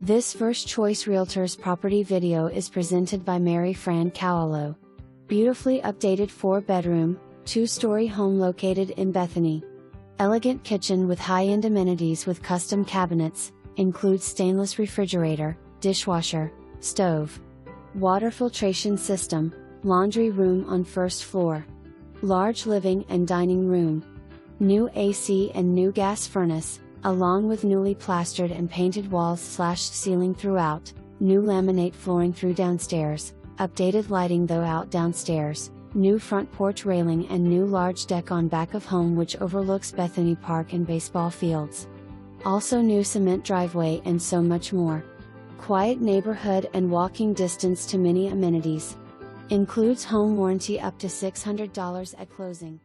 This First Choice Realtors property video is presented by Mary Fran Cowallo. Beautifully updated 4-bedroom, 2-story home located in Bethany. Elegant kitchen with high-end amenities with custom cabinets, includes stainless refrigerator, dishwasher, stove, water filtration system, laundry room on first floor. Large living and dining room. New AC and new gas furnace, along with newly plastered and painted walls/ceiling throughout, new laminate flooring through downstairs, updated lighting throughout downstairs, new front porch railing and new large deck on back of home which overlooks Bethany Park and baseball fields. Also new cement driveway and so much more. Quiet neighborhood and walking distance to many amenities. Includes home warranty up to $600 at closing.